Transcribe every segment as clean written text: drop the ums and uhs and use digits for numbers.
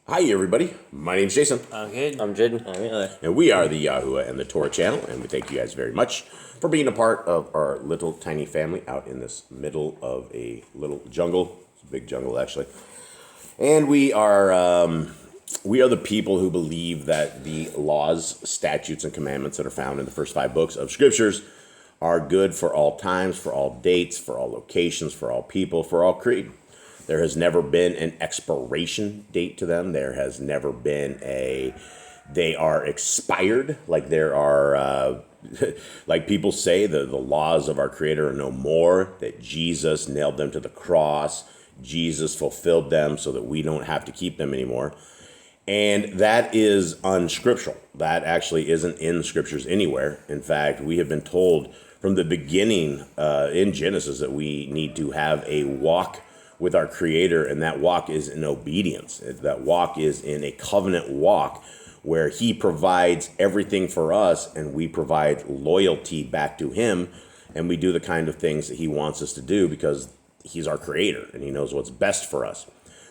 Hi, everybody. My name's Jason. I'm good. I'm Jaden. I'm Eli. And we are the Yahuwah and the Torah channel, and we thank you guys very much for being a part of our little tiny family out in this middle of a little jungle. It's a big jungle, actually. And we are the people who believe that the laws, statutes, and commandments that are found in the first 5 books of Scriptures are good for all times, for all dates, for all locations, for all people, for all creed. There has never been an expiration date to them. There has never been they are expired. Like there are, like people say, the laws of our Creator are no more, that Jesus nailed them to the cross. Jesus fulfilled them so that we don't have to keep them anymore. And that is unscriptural. That actually isn't in the Scriptures anywhere. In fact, we have been told from the beginning in Genesis that we need to have a walk with our Creator, and that walk is in obedience. That walk is in a covenant walk where He provides everything for us and we provide loyalty back to Him, and we do the kind of things that He wants us to do because He's our Creator and He knows what's best for us.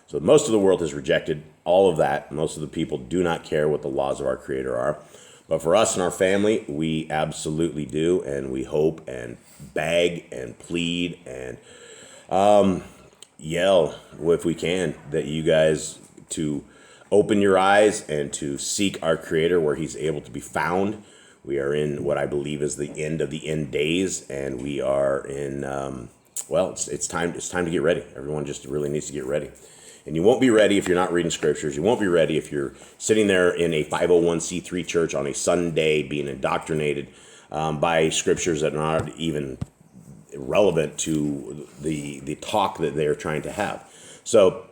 So most of the world has rejected all of that. Most of the people do not care what the laws of our Creator are. But for us and our family, we absolutely do, and we hope and beg and plead and yell, if we can, that you guys to open your eyes and to seek our Creator where He's able to be found. We are in what I believe is the end of the end days, and we are in, it's time to get ready. Everyone just really needs to get ready. And you won't be ready if you're not reading Scriptures. You won't be ready if you're sitting there in a 501c3 church on a Sunday being indoctrinated by Scriptures that are not even relevant to the talk that they're trying to have. So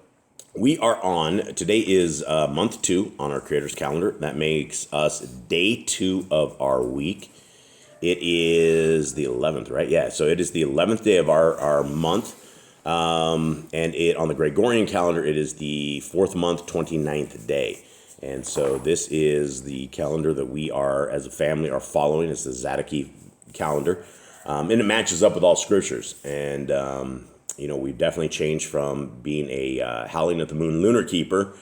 we are on, today is month 2 on our Creator's calendar. That makes us day 2 of our week. It is the 11th, right? Yeah, so it is the 11th day of our month. And it on the Gregorian calendar, it is the 4th month, 29th day. And so this is the calendar that we are, as a family, are following. It's the Zadok calendar. And it matches up with all Scriptures. And, we've definitely changed from being a howling at the moon lunar keeper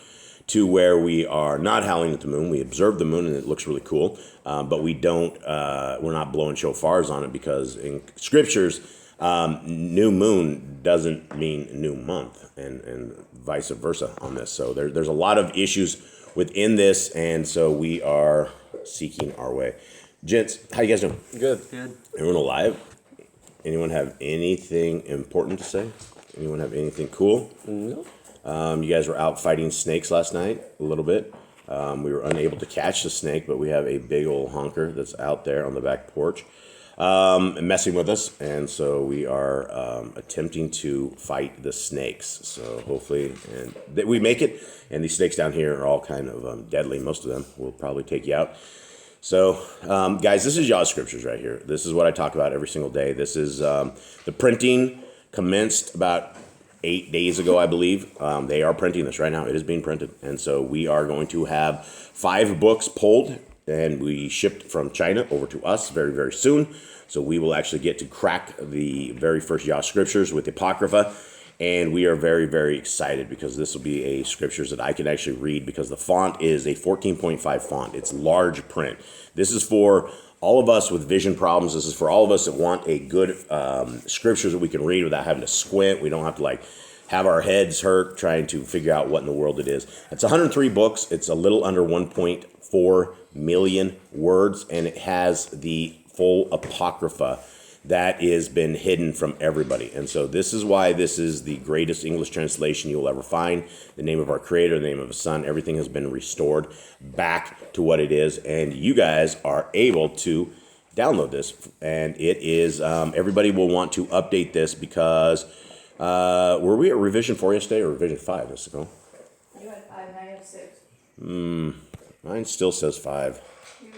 to where we are not howling at the moon. We observe the moon and it looks really cool. But we're not blowing shofars on it because in Scriptures, new moon doesn't mean new month and vice versa on this. So there's a lot of issues within this. And so we are seeking our way. Gents, how you guys doing? Good. Everyone alive? Anyone have anything important to say? Anyone have anything cool? No. You guys were out fighting snakes last night a little bit. We were unable to catch the snake, but we have a big old honker that's out there on the back porch messing with us. And so we are attempting to fight the snakes. So hopefully we make it. And these snakes down here are all kind of deadly. Most of them will probably take you out. So, guys, this is Yah Scriptures right here. This is what I talk about every single day. This is the printing commenced about 8 days ago, I believe. They are printing this right now. It is being printed. And so we are going to have 5 books pulled, and we shipped from China over to us very, very soon. So we will actually get to crack the very first Yah Scriptures with Apocrypha. And we are very, very excited because this will be a Scriptures that I can actually read because the font is a 14.5 font. It's large print. This is for all of us with vision problems. This is for all of us that want a good Scriptures that we can read without having to squint. We don't have to have our heads hurt trying to figure out what in the world it is. It's 103 books. It's a little under 1.4 million words, and it has the full Apocrypha that has been hidden from everybody. And so this is why this is the greatest English translation you will ever find. The name of our Creator, the name of His Son, everything has been restored back to what it is. And you guys are able to download this. And it is, everybody will want to update this because, were we at revision 4 yesterday or revision 5, Mr. Cole? You had 5, now you have 6. Mine still says 5. You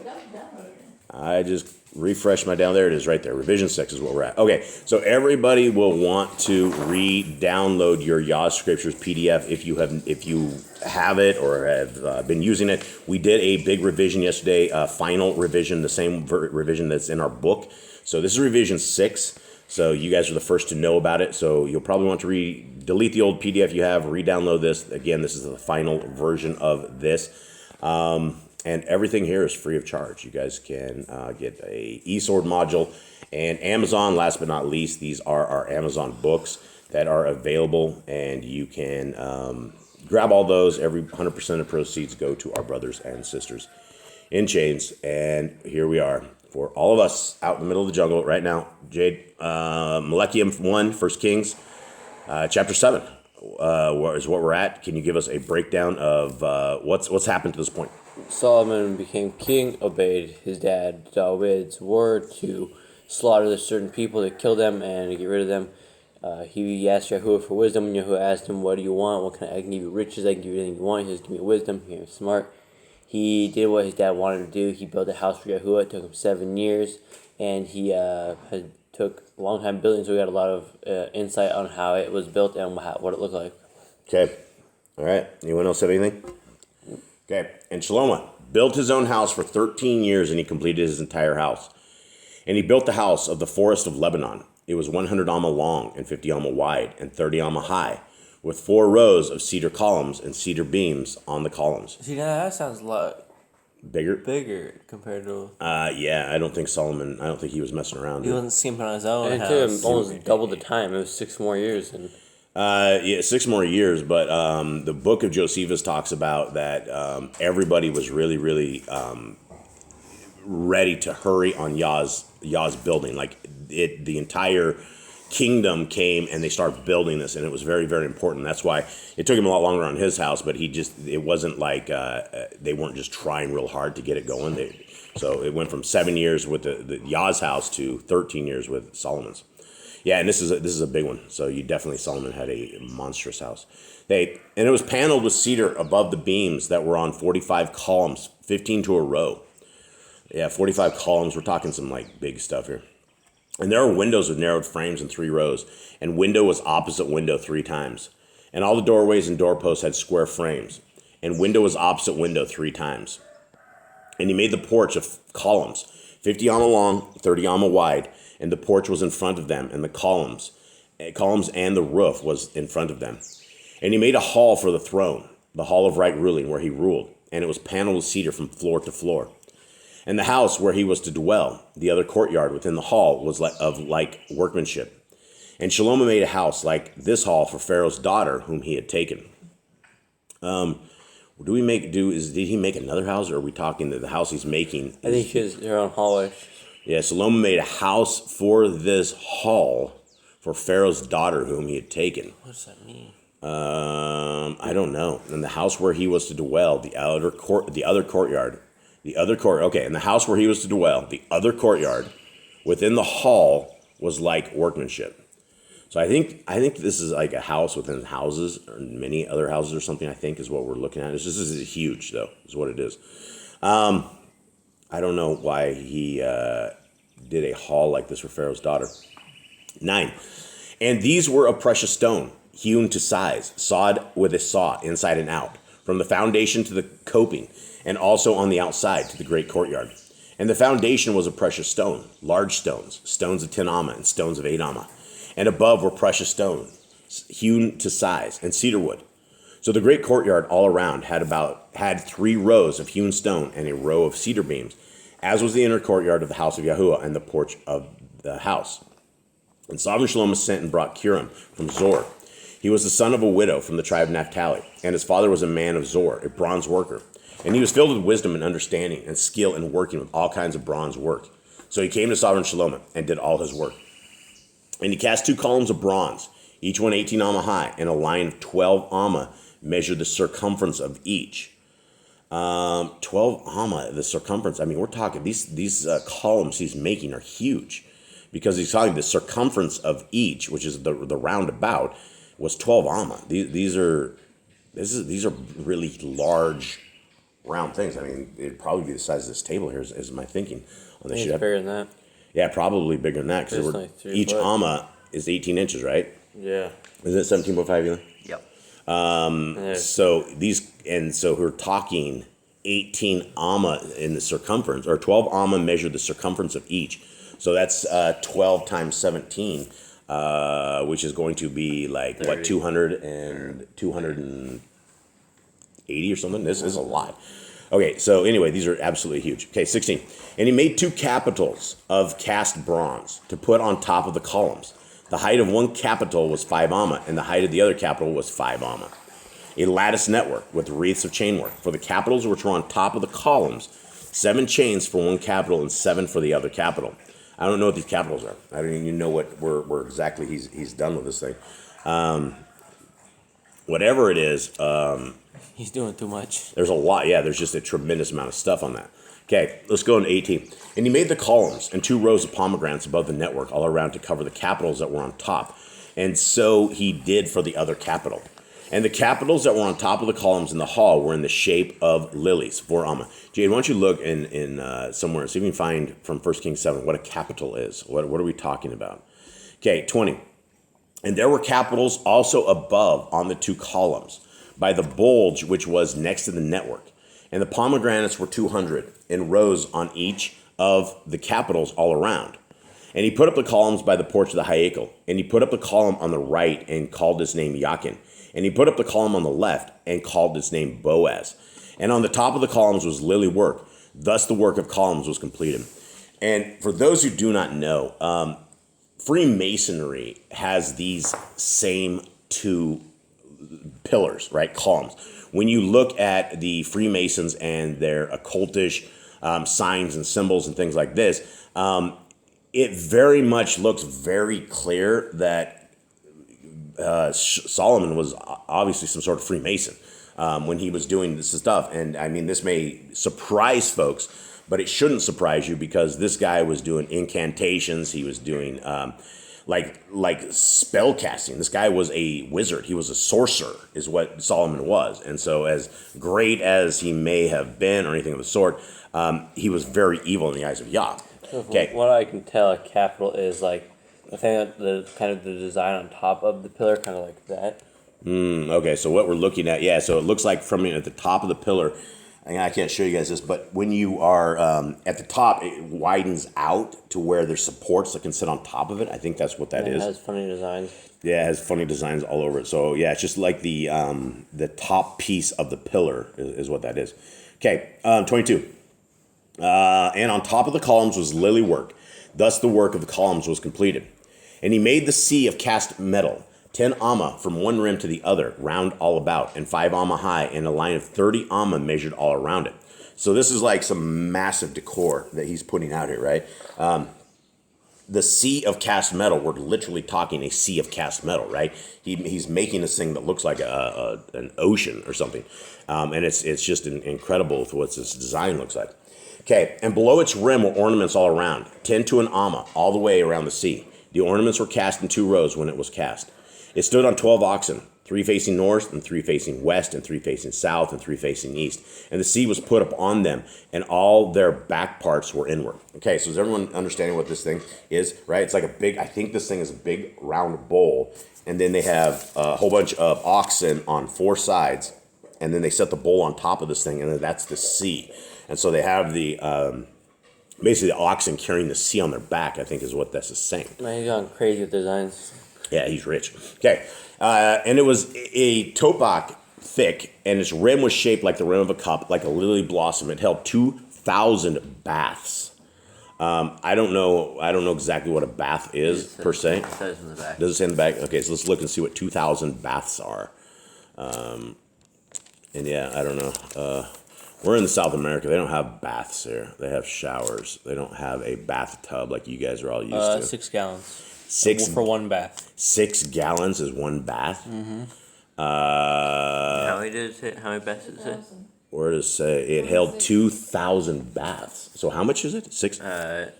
don't download it. I just refresh my down. There it is right there. Revision 6 is what we're at. Okay, so everybody will want to re-download your Yah Scriptures PDF if you have it or have been using it. We did a big revision yesterday, final revision, the same revision that's in our book. So this is revision 6. So you guys are the first to know about it. So you'll probably want to delete the old PDF you have, re-download this. Again, this is the final version of this. And everything here is free of charge. You guys can get a eSword module and Amazon. Last but not least, these are our Amazon books that are available, and you can grab all those. Every 100% of proceeds go to our brothers and sisters in chains. And here we are for all of us out in the middle of the jungle right now. Jade, MELAKIM 1, 1 Kings, chapter 7 is what we're at. Can you give us a breakdown of what's happened to this point? Solomon became king, obeyed his dad David's word to slaughter the certain people, to kill them and to get rid of them. He asked Yahuwah for wisdom, and Yahuwah asked him, "What do you want? I can give you riches, I can give you anything you want." He says, "Give me wisdom." He was smart. He did what his dad wanted to do. He built a house for Yahuwah. It took him 7 years, and he took a long time building, so we got a lot of insight on how it was built and what it looked like. Okay. All right. Anyone else have anything? Okay. And Shlomo built his own house for 13 years, and he completed his entire house. And he built the house of the forest of Lebanon. It was 100 amma long and 50 amma wide and 30 amma high, with 4 rows of cedar columns and cedar beams on the columns. See, now that sounds a lot bigger compared to... Yeah, I don't think he was messing around. He wasn't skimping on his own And it house. took him almost double the time. It was 6 more years. And Yeah, 6 more years, but the book of Josephus talks about that everybody was really, really ready to hurry on Yah's building. Like the entire kingdom came and they started building this, and it was very, very important. That's why it took him a lot longer on his house, but it wasn't like they weren't just trying real hard to get it going. So it went from 7 years with the Yah's house to 13 years with Solomon's. Yeah, and this is a big one. So Solomon had a monstrous house. And it was paneled with cedar above the beams that were on 45 columns, 15 to a row. Yeah, 45 columns. We're talking some like big stuff here. And there were windows with narrowed frames in 3 rows, and window was opposite window 3 times. And all the doorways and doorposts had square frames, and window was opposite window 3 times. And he made the porch of columns, 50 amma long, 30 amma wide, and the porch was in front of them, and the columns and the roof was in front of them. And he made a hall for the throne, the hall of right ruling, where he ruled, and it was paneled with cedar from floor to floor. And the house where he was to dwell, the other courtyard within the hall, was of like workmanship. And Shlomo made a house like this hall for Pharaoh's daughter, whom he had taken. Did he make another house, or are we talking that the house he's making? I think she has her own hallway. Yeah, Shlomo made a house for this hall for Pharaoh's daughter, whom he had taken. What does that mean? I don't know. And the house where he was to dwell, the other courtyard. Okay, and the house where he was to dwell, the other courtyard, within the hall was like workmanship. So I think this is like a house within houses, or many other houses or something, I think is what we're looking at. This is huge, though, is what it is. I don't know why he did a hall like this for Pharaoh's daughter. 9. And these were of precious stone, hewn to size, sawed with a saw inside and out, from the foundation to the coping, and also on the outside to the great courtyard. And the foundation was of precious stone, large stones, stones of 10 amma and stones of 8 amma. And above were precious stones, hewn to size, and cedar wood. So the great courtyard all around had 3 rows of hewn stone and a row of cedar beams, as was the inner courtyard of the house of Yahuwah and the porch of the house. And Sovereign Shlomo sent and brought Kiram from Zor. He was the son of a widow from the tribe of Naphtali, and his father was a man of Zor, a bronze worker. And he was filled with wisdom and understanding and skill in working with all kinds of bronze work. So he came to Sovereign Shlomo and did all his work. And he cast 2 columns of bronze, each one 18 amma high, and a line of 12 amma measured the circumference of each. 12 amma, the circumference. I mean, we're talking, these columns he's making are huge, because he's talking the circumference of each, which is the roundabout, was 12 amma. These are really large, round things. I mean, it'd probably be the size of this table here, is my thinking on this it's ship. bigger than that. Yeah, probably bigger than that, because Like 3 each foot. amma is 18 inches, right? Yeah. Isn't it 17.5, Eli? Yep. So we're talking 18 amma in the circumference, or 12 amma measured the circumference of each. So that's 12 times 17, which is going to be like, 30. what, 280 or something? This is a lot. Okay, so anyway, these are absolutely huge. Okay, 16. And he made 2 capitals of cast bronze to put on top of the columns. The height of one capital was 5 amma, and the height of the other capital was 5 amma. A lattice network with wreaths of chainwork. For the capitals which were on top of the columns, 7 chains for one capital and 7 for the other capital. I don't know what these capitals are. I don't even know what where exactly he's done with this thing. Whatever it is, He's doing too much. there's a lot. Yeah, there's just a tremendous amount of stuff on that. Okay, let's go into 18. And he made the columns and 2 rows of pomegranates above the network all around to cover the capitals that were on top. And so he did for the other capital. And the capitals that were on top of the columns in the hall were in the shape of lilies, 4 amma. Jade, why don't you look in somewhere, see if you can find from 1 Kings 7 what a capital is. What are we talking about? Okay, 20. And there were capitals also above on the 2 columns, by the bulge which was next to the network. And the pomegranates were 200 in rows on each of the capitals all around. And he put up the columns by the porch of the Haykal. And he put up the column on the right and called its name Yakin. And he put up the column on the left and called its name Boaz. And on the top of the columns was lily work. Thus the work of columns was completed. And for those who do not know, Freemasonry has these same 2 pillars, right? Columns. When you look at the Freemasons and their occultish signs and symbols and things like this, it very much looks very clear that Solomon was obviously some sort of Freemason when he was doing this stuff. And I mean, this may surprise folks, but it shouldn't surprise you because this guy was doing incantations. He was doing like spell casting. This guy was a wizard. He was a sorcerer is what Solomon was. And so as great as he may have been or anything of the sort, he was very evil in the eyes of Yah. So from Okay. what I can tell, a capital is like the thing that the kind of the design on top of the pillar, kind of like that. Okay, so what we're looking at, yeah, so it looks like from at the top of the pillar, and I can't show you guys this, but when you are at the top, it widens out to where there's supports that can sit on top of it. I think that's what that It is. has funny designs. Yeah, it has funny designs all over it. So yeah, it's just like the top piece of the pillar is what that is. Okay, 22. And on top of the columns was lily work. Thus the work of the columns was completed. And he made the sea of cast metal, 10 amma from one rim to the other, round all about, and 5 amma high, and a line of 30 amma measured all around it. So this is like some massive decor that he's putting out here, right? The sea of cast metal, we're literally talking a sea of cast metal, right? He's making this thing that looks like an ocean or something. And it's just incredible with what this design looks like. Okay, and below its rim were ornaments all around, 10 to an amma, all the way around the sea. The ornaments were cast in 2 rows when it was cast. It stood on 12 oxen, 3 facing north, and 3 facing west, and 3 facing south, and 3 facing east. And the sea was put up on them, and all their back parts were inward. Okay, so is everyone understanding what this thing is, right? It's like a big, I think this thing is a big round bowl, and then they have a whole bunch of oxen on 4 sides, and then they set the bowl on top of this thing, and then that's the sea. And so they have the basically the oxen carrying the sea on their back, I think is what this is saying. Man, he's gone crazy with designs. Yeah, he's rich. Okay, and it was a topach thick, and its rim was shaped like the rim of a cup, like a lily blossom. It held 2,000 baths. I don't know exactly what a bath is per se. It says in the back. Does it say in the back? Okay, so let's look and see what 2,000 baths are. And yeah, I don't know. We're in South America. They don't have baths here. They have showers. They don't have a bathtub like you guys are all used to. 6 gallons. 6 for 1 bath. 6 gallons is 1 bath. Mm-hmm. How many did it say? How many baths did it say? 1,000. Where does it say it held 2,000 baths? So how much is it? 6. That'd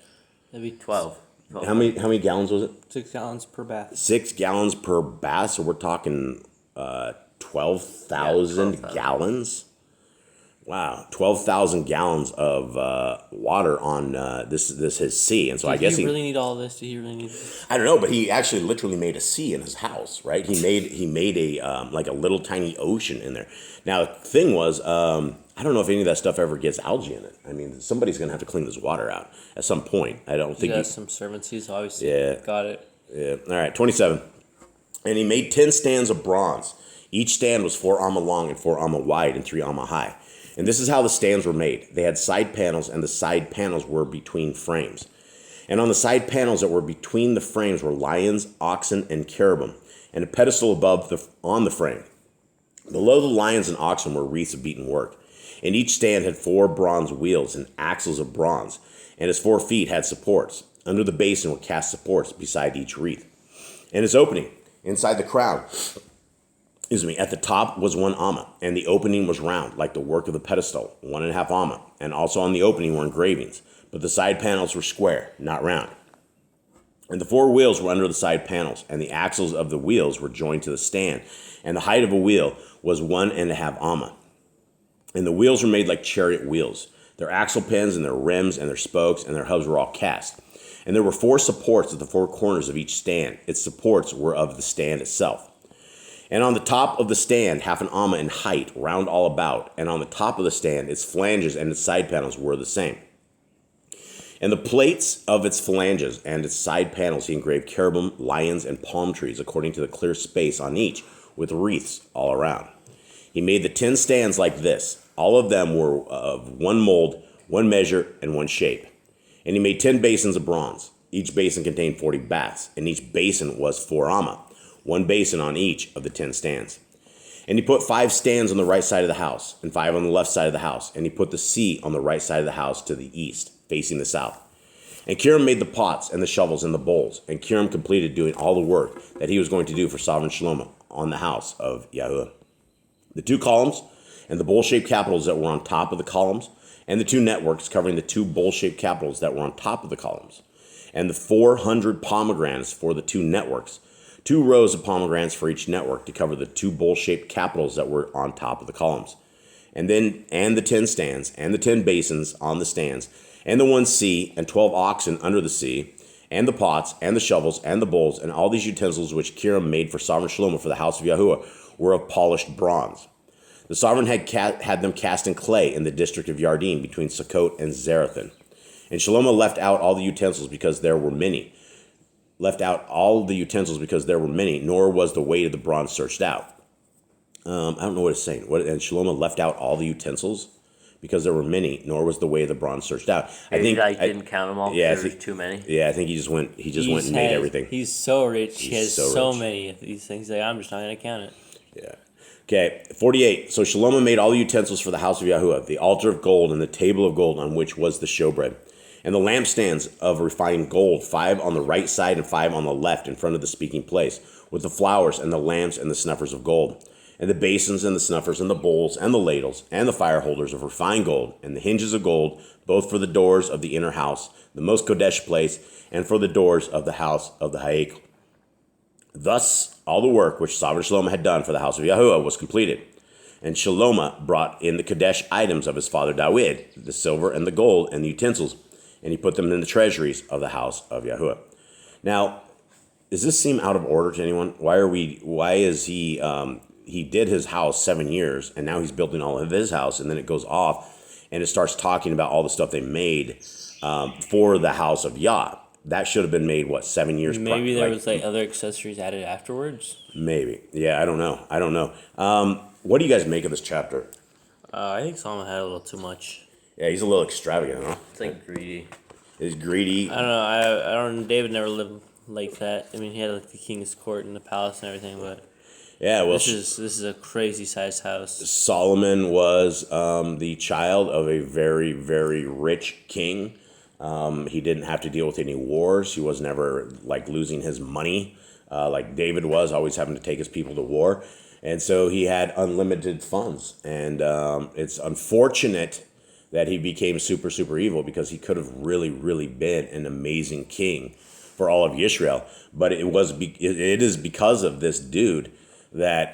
be 12. How many gallons was it? 6 gallons per bath. 6 gallons per bath. So we're talking 12,000 12,000. gallons. Wow, 12,000 gallons of water on this his sea, and so I guess he really need all this? Do he really need this? I don't know, but he actually literally made a sea in his house, right? He made a like a little tiny ocean in there. Now the thing was, I I don't know if any of that stuff ever gets algae in it. I mean, somebody's going to have to clean this water out at some point. I don't think He has some servants. He's obviously got it. Yeah. All right, 27. And he made 10 stands of bronze. Each stand was 4 amma long and 4 amma wide and 3 amma high. And this is how the stands were made. They had side panels, and the side panels were between frames. And on the side panels that were between the frames were lions, oxen, and cherubim, and a pedestal on the frame. Below the lions and oxen were wreaths of beaten work. And each stand had 4 bronze wheels and axles of bronze, and its 4 feet had supports. Under the basin were cast supports beside each wreath. And its opening, inside the crown, at the top was 1 amma, and the opening was round, like the work of the pedestal, 1.5 amma. And also on the opening were engravings, but the side panels were square, not round. And the 4 wheels were under the side panels, and the axles of the wheels were joined to the stand, and the height of a wheel was 1.5 amma. And the wheels were made like chariot wheels. Their axle pins and their rims and their spokes and their hubs were all cast. And there were 4 supports at the 4 corners of each stand. Its supports were of the stand itself. And on the top of the stand, 0.5 amma in height, round all about. And on the top of the stand, its flanges and its side panels were the same. And the plates of its phalanges and its side panels he engraved cherubim, lions, and palm trees, according to the clear space on each, with wreaths all around. He made the 10 stands like this. All of them were of 1 mold, 1 measure, and 1 shape. And he made 10 basins of bronze. Each basin contained 40 baths, and each basin was 4 amma, 1 basin on each of the 10 stands. And he put 5 stands on the right side of the house, and 5 on the left side of the house. And he put the sea on the right side of the house to the east, facing the south. And Kiram made the pots and the shovels and the bowls. And Kiram completed doing all the work that he was going to do for sovereign Shlomo on the house of Yahuwah. The 2 columns and the bowl-shaped capitals that were on top of the columns, and the 2 networks covering the 2 bowl-shaped capitals that were on top of the columns, and the 400 pomegranates for the 2 networks, 2 rows of pomegranates for each network to cover the 2 bowl-shaped capitals that were on top of the columns, and the 10 stands, and the 10 basins on the stands, and the 1 sea, and 12 oxen under the sea, and the pots, and the shovels, and the bowls, and all these utensils which Kiram made for sovereign Shlomo for the house of Yahuwah were of polished bronze. The sovereign had them cast in clay in the district of Yardim between Sukkot and Zarethan. And Shlomo left out all the utensils because there were many. Nor was the weight of the bronze searched out. I don't know what it's saying. And Shlomo left out all the utensils because there were many, nor was the weight of the bronze searched out. I didn't count them all. Yeah, there was too many. Yeah, I think he just went and made everything. He's so rich. He has so many of these things. Like, I'm just not going to count it. Yeah. Okay, 48. So Shlomo made all the utensils for the house of Yahuwah, the altar of gold and the table of gold on which was the showbread, and the lampstands of refined gold, 5 on the right side and 5 on the left in front of the speaking place, with the flowers and the lamps and the snuffers of gold, and the basins and the snuffers and the bowls and the ladles and the fire holders of refined gold, and the hinges of gold, both for the doors of the inner house, the most Kodesh place, and for the doors of the house of the Haikal. Thus, all the work which sovereign Shlomo had done for the house of Yahuwah was completed. And Shlomo brought in the Kodesh items of his father David, the silver and the gold and the utensils, and he put them in the treasuries of the house of Yahuwah. Now, does this seem out of order to anyone? Why is he did his house 7 years, and now he's building all of his house, and then it goes off, and it starts talking about all the stuff they made for the house of Yah. That should have been made, 7 years? Maybe there was other accessories added afterwards. Maybe. Yeah, I don't know. What do you guys make of this chapter? I think Solomon had a little too much. Yeah, he's a little extravagant, huh? It's like greedy. He's greedy. I don't know. I don't. David never lived like that. I mean, he had the king's court and the palace and everything, but yeah, well, this is a crazy sized house. Solomon was the child of a very, very rich king. He didn't have to deal with any wars. He was never losing his money like David was, always having to take his people to war. And so he had unlimited funds. And it's unfortunate that he became super, super evil, because he could have really, really been an amazing king for all of Israel. But it is because of this dude that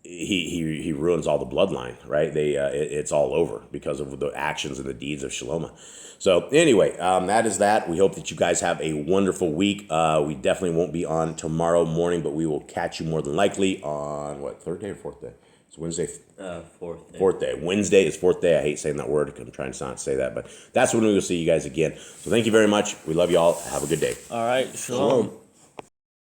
he ruins all the bloodline, right? It's all over because of the actions and the deeds of Shlomo. So anyway, that is that. We hope that you guys have a wonderful week. We definitely won't be on tomorrow morning, but we will catch you more than likely on third day or fourth day? It's Wednesday. Fourth day. Fourth day. Wednesday is fourth day. I hate saying that word. I'm trying to not say that, but that's when we will see you guys again. So thank you very much. We love you all. Have a good day. All right. Shalom.